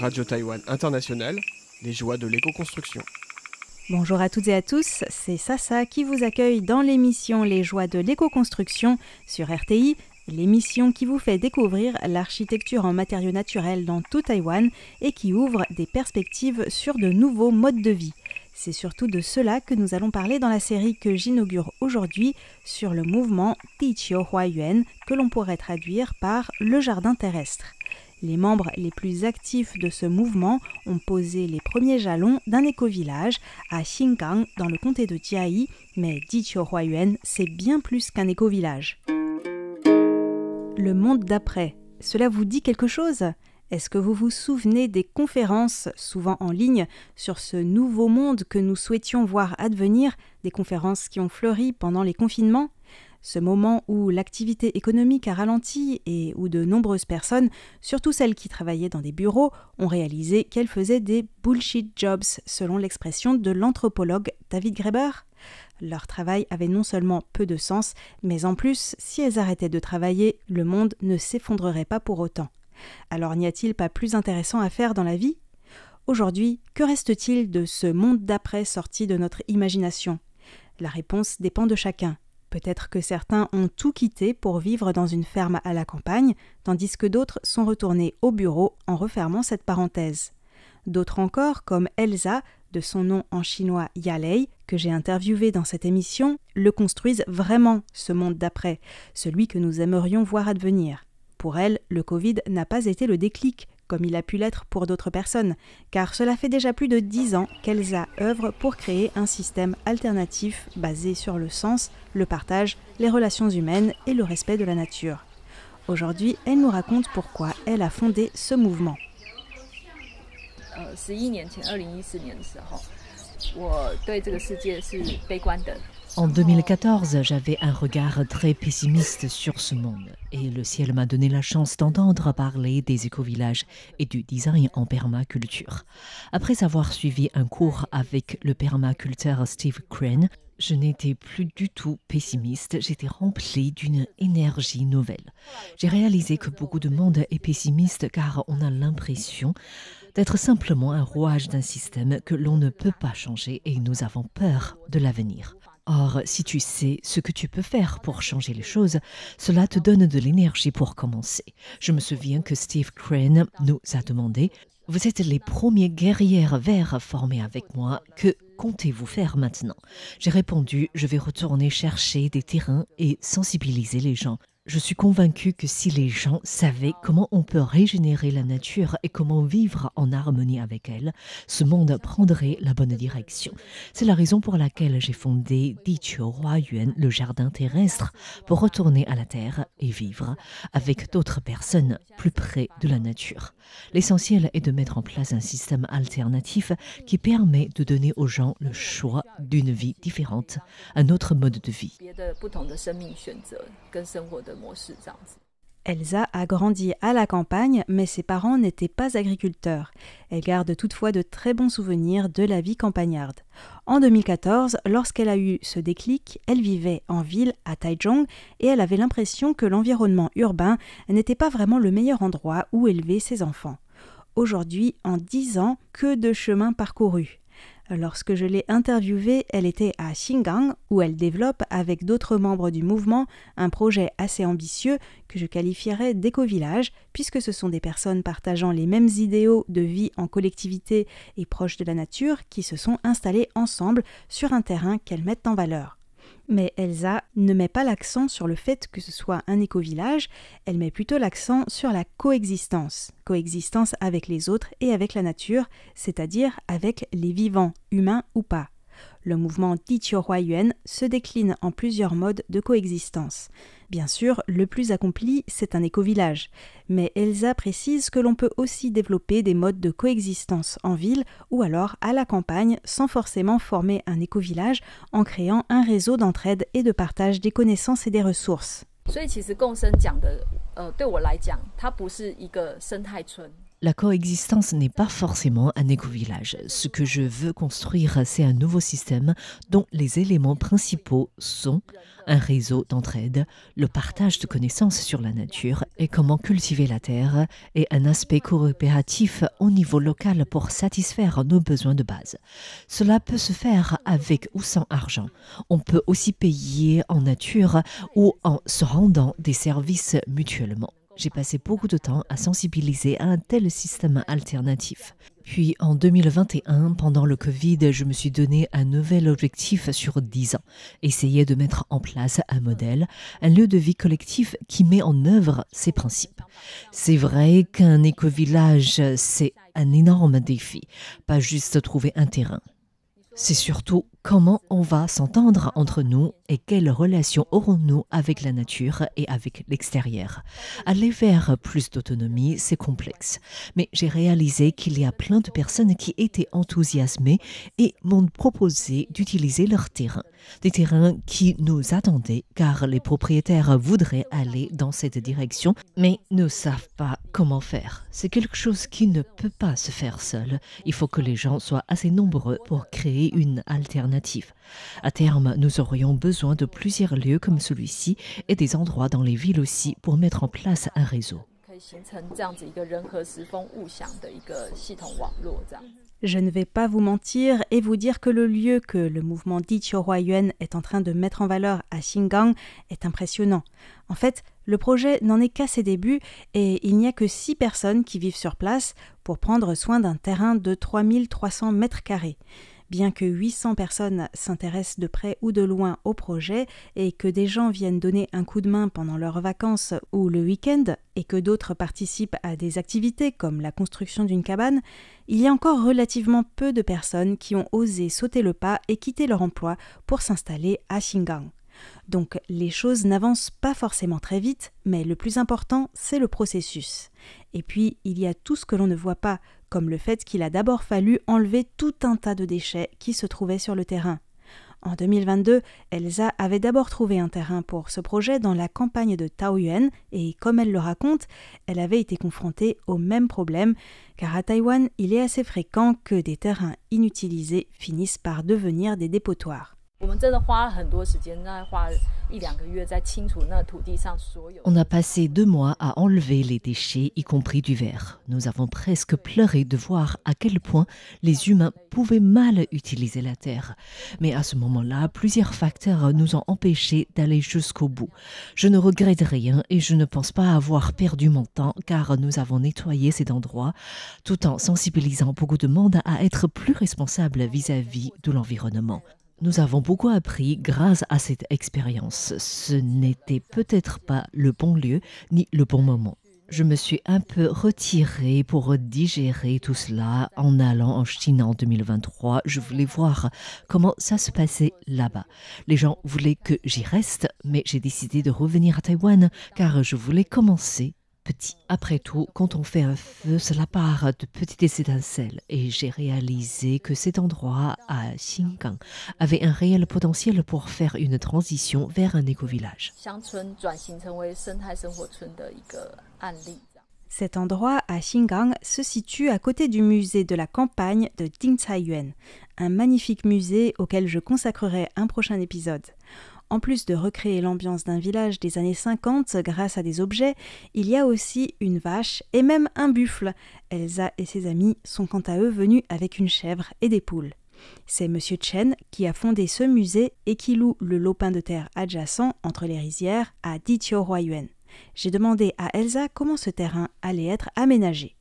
Radio Taïwan International, les joies de l'éco-construction. Bonjour à toutes et à tous, c'est Sasa qui vous accueille dans l'émission Les joies de l'éco-construction sur RTI, l'émission qui vous fait découvrir l'architecture en matériaux naturels dans tout Taïwan et qui ouvre des perspectives sur de nouveaux modes de vie. C'est surtout de cela que nous allons parler dans la série que j'inaugure aujourd'hui sur le mouvement Diqiu Huayuan, que l'on pourrait traduire par le jardin terrestre. Les membres les plus actifs de ce mouvement ont posé les premiers jalons d'un éco-village à Xingang dans le comté de Jiayi, mais Diqiu Huayuan, c'est bien plus qu'un éco-village. Le monde d'après, cela vous dit quelque chose ? Est-ce que vous vous souvenez des conférences, souvent en ligne, sur ce nouveau monde que nous souhaitions voir advenir, des conférences qui ont fleuri pendant les confinements ? Ce moment où l'activité économique a ralenti et où de nombreuses personnes, surtout celles qui travaillaient dans des bureaux, ont réalisé qu'elles faisaient des bullshit jobs, selon l'expression de l'anthropologue David Graeber. Leur travail avait non seulement peu de sens, mais en plus, si elles arrêtaient de travailler, le monde ne s'effondrerait pas pour autant. Alors n'y a-t-il pas plus intéressant à faire dans la vie ? Aujourd'hui, que reste-t-il de ce monde d'après sorti de notre imagination ? La réponse dépend de chacun. Peut-être que certains ont tout quitté pour vivre dans une ferme à la campagne, tandis que d'autres sont retournés au bureau en refermant cette parenthèse. D'autres encore, comme Elsa, de son nom en chinois Yalei, que j'ai interviewé dans cette émission, le construisent vraiment, ce monde d'après, celui que nous aimerions voir advenir. Pour elle, le Covid n'a pas été le déclic, comme il a pu l'être pour d'autres personnes, car cela fait déjà plus de 10 ans qu'Elsa œuvre pour créer un système alternatif basé sur le sens, le partage, les relations humaines et le respect de la nature. Aujourd'hui, elle nous raconte pourquoi elle a fondé ce mouvement. 11年前2014年的时候，我对这个世界是悲观的。 En 2014, j'avais un regard très pessimiste sur ce monde et le ciel m'a donné la chance d'entendre parler des éco-villages et du design en permaculture. Après avoir suivi un cours avec le permaculteur Steve Crane, je n'étais plus du tout pessimiste, j'étais remplie d'une énergie nouvelle. J'ai réalisé que beaucoup de monde est pessimiste car on a l'impression d'être simplement un rouage d'un système que l'on ne peut pas changer et nous avons peur de l'avenir. Or, si tu sais ce que tu peux faire pour changer les choses, cela te donne de l'énergie pour commencer. Je me souviens que Steve Crane nous a demandé « Vous êtes les premiers guerrières verts formés avec moi, que comptez-vous faire maintenant ?» J'ai répondu « Je vais retourner chercher des terrains et sensibiliser les gens. » Je suis convaincue que si les gens savaient comment on peut régénérer la nature et comment vivre en harmonie avec elle, ce monde prendrait la bonne direction. C'est la raison pour laquelle j'ai fondé Diqiu Huayuan, le jardin terrestre, pour retourner à la terre et vivre avec d'autres personnes plus près de la nature. L'essentiel est de mettre en place un système alternatif qui permet de donner aux gens le choix d'une vie différente, un autre mode de vie. Elsa a grandi à la campagne, mais ses parents n'étaient pas agriculteurs. Elle garde toutefois de très bons souvenirs de la vie campagnarde. En 2014, lorsqu'elle a eu ce déclic, elle vivait en ville à Taichung et elle avait l'impression que l'environnement urbain n'était pas vraiment le meilleur endroit où élever ses enfants. Aujourd'hui, en 10 ans, que de chemin parcouru. Lorsque je l'ai interviewée, elle était à Xingang, où elle développe, avec d'autres membres du mouvement, un projet assez ambitieux que je qualifierais d'éco-village, puisque ce sont des personnes partageant les mêmes idéaux de vie en collectivité et proches de la nature qui se sont installées ensemble sur un terrain qu'elles mettent en valeur. Mais Elsa ne met pas l'accent sur le fait que ce soit un éco-village, elle met plutôt l'accent sur la coexistence. Coexistence avec les autres et avec la nature, c'est-à-dire avec les vivants, humains ou pas. Le mouvement Diqiu Huayuan se décline en plusieurs modes de coexistence. Bien sûr, le plus accompli, c'est un éco-village. Mais Elsa précise que l'on peut aussi développer des modes de coexistence en ville ou alors à la campagne sans forcément former un éco-village en créant un réseau d'entraide et de partage des connaissances et des ressources. La coexistence n'est pas forcément un éco-village. Ce que je veux construire, c'est un nouveau système dont les éléments principaux sont un réseau d'entraide, le partage de connaissances sur la nature et comment cultiver la terre, et un aspect coopératif au niveau local pour satisfaire nos besoins de base. Cela peut se faire avec ou sans argent. On peut aussi payer en nature ou en se rendant des services mutuellement. J'ai passé beaucoup de temps à sensibiliser à un tel système alternatif. Puis en 2021, pendant le Covid, je me suis donné un nouvel objectif sur 10 ans. Essayer de mettre en place un modèle, un lieu de vie collectif qui met en œuvre ces principes. C'est vrai qu'un éco-village, c'est un énorme défi, pas juste trouver un terrain. C'est surtout comment on va s'entendre entre nous et quelles relations aurons-nous avec la nature et avec l'extérieur. Aller vers plus d'autonomie, c'est complexe. Mais j'ai réalisé qu'il y a plein de personnes qui étaient enthousiasmées et m'ont proposé d'utiliser leurs terrains. Des terrains qui nous attendaient car les propriétaires voudraient aller dans cette direction mais ne savent pas comment faire. C'est quelque chose qui ne peut pas se faire seul. Il faut que les gens soient assez nombreux pour créer une alternative. À terme, nous aurions besoin de plusieurs lieux comme celui-ci et des endroits dans les villes aussi pour mettre en place un réseau. Je ne vais pas vous mentir et vous dire que le lieu que le mouvement Diqiuhuayuan est en train de mettre en valeur à Xingang est impressionnant. En fait, le projet n'en est qu'à ses débuts et il n'y a que 6 personnes qui vivent sur place pour prendre soin d'un terrain de 3300 mètres carrés. Bien que 800 personnes s'intéressent de près ou de loin au projet et que des gens viennent donner un coup de main pendant leurs vacances ou le week-end et que d'autres participent à des activités comme la construction d'une cabane, il y a encore relativement peu de personnes qui ont osé sauter le pas et quitter leur emploi pour s'installer à Xingang. Donc les choses n'avancent pas forcément très vite, mais le plus important, c'est le processus. Et puis, il y a tout ce que l'on ne voit pas, comme le fait qu'il a d'abord fallu enlever tout un tas de déchets qui se trouvaient sur le terrain. En 2022, Elsa avait d'abord trouvé un terrain pour ce projet dans la campagne de Taoyuan et comme elle le raconte, elle avait été confrontée au même problème car à Taïwan, il est assez fréquent que des terrains inutilisés finissent par devenir des dépotoirs. On a passé 2 mois à enlever les déchets, y compris du verre. Nous avons presque pleuré de voir à quel point les humains pouvaient mal utiliser la terre. Mais à ce moment-là, plusieurs facteurs nous ont empêchés d'aller jusqu'au bout. Je ne regrette rien et je ne pense pas avoir perdu mon temps car nous avons nettoyé cet endroit tout en sensibilisant beaucoup de monde à être plus responsable vis-à-vis de l'environnement. Nous avons beaucoup appris grâce à cette expérience. Ce n'était peut-être pas le bon lieu ni le bon moment. Je me suis un peu retirée pour digérer tout cela en allant en Chine en 2023. Je voulais voir comment ça se passait là-bas. Les gens voulaient que j'y reste, mais j'ai décidé de revenir à Taïwan car je voulais commencer petit. Après tout, quand on fait un feu, cela part de petites étincelles et j'ai réalisé que cet endroit à Xingang avait un réel potentiel pour faire une transition vers un éco-village. Cet endroit à Xingang se situe à côté du musée de la campagne de Dingcaiyuan, un magnifique musée auquel je consacrerai un prochain épisode. En plus de recréer l'ambiance d'un village des années 50 grâce à des objets, il y a aussi une vache et même un buffle. Elsa et ses amis sont quant à eux venus avec une chèvre et des poules. C'est Monsieur Chen qui a fondé ce musée et qui loue le lopin de terre adjacent entre les rizières à Diqiuhuayuan. J'ai demandé à Elsa comment ce terrain allait être aménagé.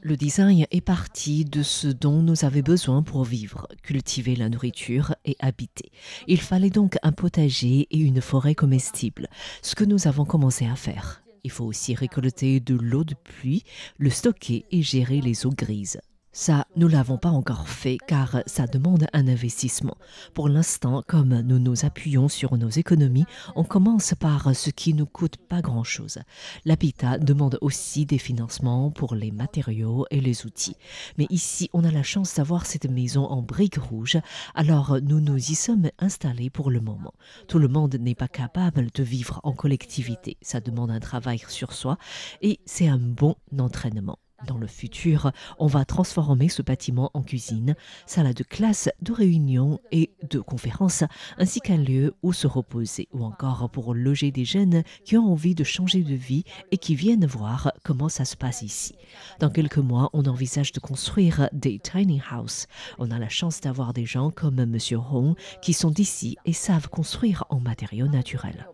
Le design est parti de ce dont nous avions besoin pour vivre, cultiver la nourriture et habiter. Il fallait donc un potager et une forêt comestible, ce que nous avons commencé à faire. Il faut aussi récolter de l'eau de pluie, le stocker et gérer les eaux grises. Ça, nous ne l'avons pas encore fait car ça demande un investissement. Pour l'instant, comme nous nous appuyons sur nos économies, on commence par ce qui ne coûte pas grand-chose. L'habitat demande aussi des financements pour les matériaux et les outils. Mais ici, on a la chance d'avoir cette maison en briques rouges, alors nous nous y sommes installés pour le moment. Tout le monde n'est pas capable de vivre en collectivité. Ça demande un travail sur soi et c'est un bon entraînement. Dans le futur, on va transformer ce bâtiment en cuisine, salle de classe, de réunion et de conférences, ainsi qu'un lieu où se reposer, ou encore pour loger des jeunes qui ont envie de changer de vie et qui viennent voir comment ça se passe ici. Dans quelques mois, on envisage de construire des tiny houses. On a la chance d'avoir des gens comme M. Hong qui sont d'ici et savent construire en matériaux naturels.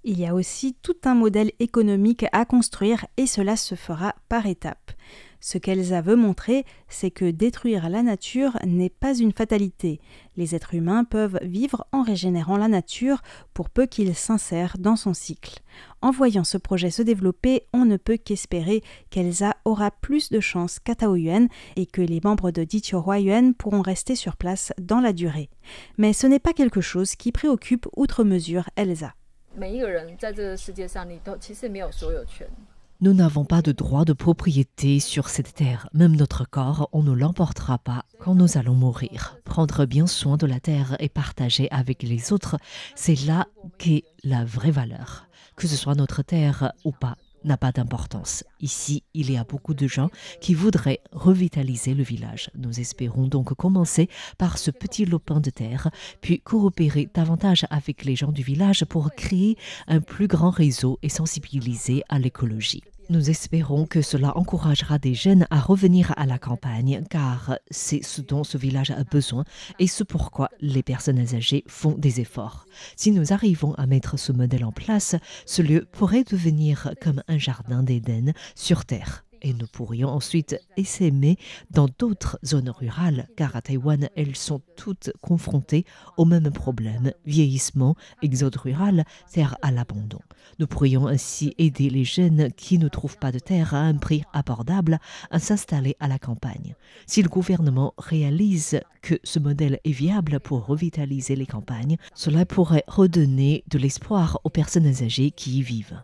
Il y a aussi tout un modèle économique à construire et cela se fera par étapes. Ce qu'Elsa veut montrer, c'est que détruire la nature n'est pas une fatalité. Les êtres humains peuvent vivre en régénérant la nature pour peu qu'ils s'insèrent dans son cycle. En voyant ce projet se développer, on ne peut qu'espérer qu'Elsa aura plus de chance qu'à Taoyuan et que les membres de Diqiuhuayuan pourront rester sur place dans la durée. Mais ce n'est pas quelque chose qui préoccupe outre mesure Elsa. Nous n'avons pas de droit de propriété sur cette terre. Même notre corps, on ne l'emportera pas quand nous allons mourir. Prendre bien soin de la terre et partager avec les autres, c'est là qu'est la vraie valeur. Que ce soit notre terre ou pas, n'a pas d'importance. Ici, il y a beaucoup de gens qui voudraient revitaliser le village. Nous espérons donc commencer par ce petit lopin de terre, puis coopérer davantage avec les gens du village pour créer un plus grand réseau et sensibiliser à l'écologie. Nous espérons que cela encouragera des jeunes à revenir à la campagne, car c'est ce dont ce village a besoin et c'est pourquoi les personnes âgées font des efforts. Si nous arrivons à mettre ce modèle en place, ce lieu pourrait devenir comme un jardin d'Éden sur Terre. Et nous pourrions ensuite essaimer dans d'autres zones rurales, car à Taïwan, elles sont toutes confrontées au même problème, vieillissement, exode rural, terre à l'abandon. Nous pourrions ainsi aider les jeunes qui ne trouvent pas de terre à un prix abordable à s'installer à la campagne. Si le gouvernement réalise que ce modèle est viable pour revitaliser les campagnes, cela pourrait redonner de l'espoir aux personnes âgées qui y vivent.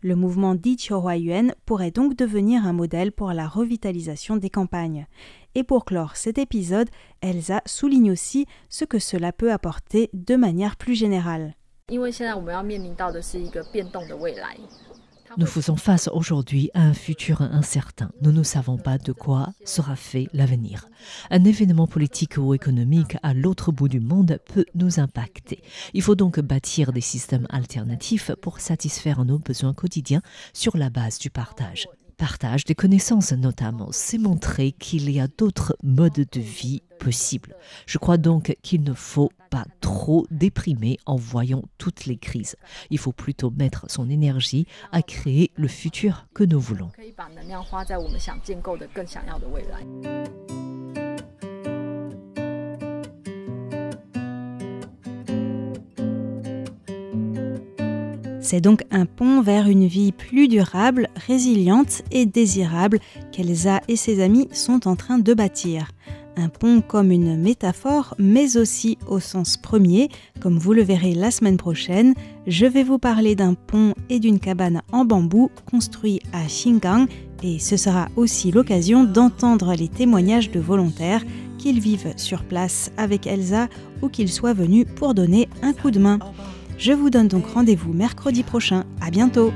Le mouvement Diqiuhuayuan pourrait donc devenir un modèle pour la revitalisation des campagnes. Et pour clore cet épisode, Elsa souligne aussi ce que cela peut apporter de manière plus générale. Nous faisons face aujourd'hui à un futur incertain. Nous ne savons pas de quoi sera fait l'avenir. Un événement politique ou économique à l'autre bout du monde peut nous impacter. Il faut donc bâtir des systèmes alternatifs pour satisfaire nos besoins quotidiens sur la base du partage. Partage des connaissances notamment, c'est montrer qu'il y a d'autres modes de vie possibles. Je crois donc qu'il ne faut pas trop déprimer en voyant toutes les crises. Il faut plutôt mettre son énergie à créer le futur que nous voulons. C'est donc un pont vers une vie plus durable, résiliente et désirable qu'Elsa et ses amis sont en train de bâtir. Un pont comme une métaphore, mais aussi au sens premier. Comme vous le verrez la semaine prochaine, je vais vous parler d'un pont et d'une cabane en bambou construit à Xingang et ce sera aussi l'occasion d'entendre les témoignages de volontaires qu'ils vivent sur place avec Elsa ou qu'ils soient venus pour donner un coup de main. Je vous donne donc rendez-vous mercredi prochain. À bientôt.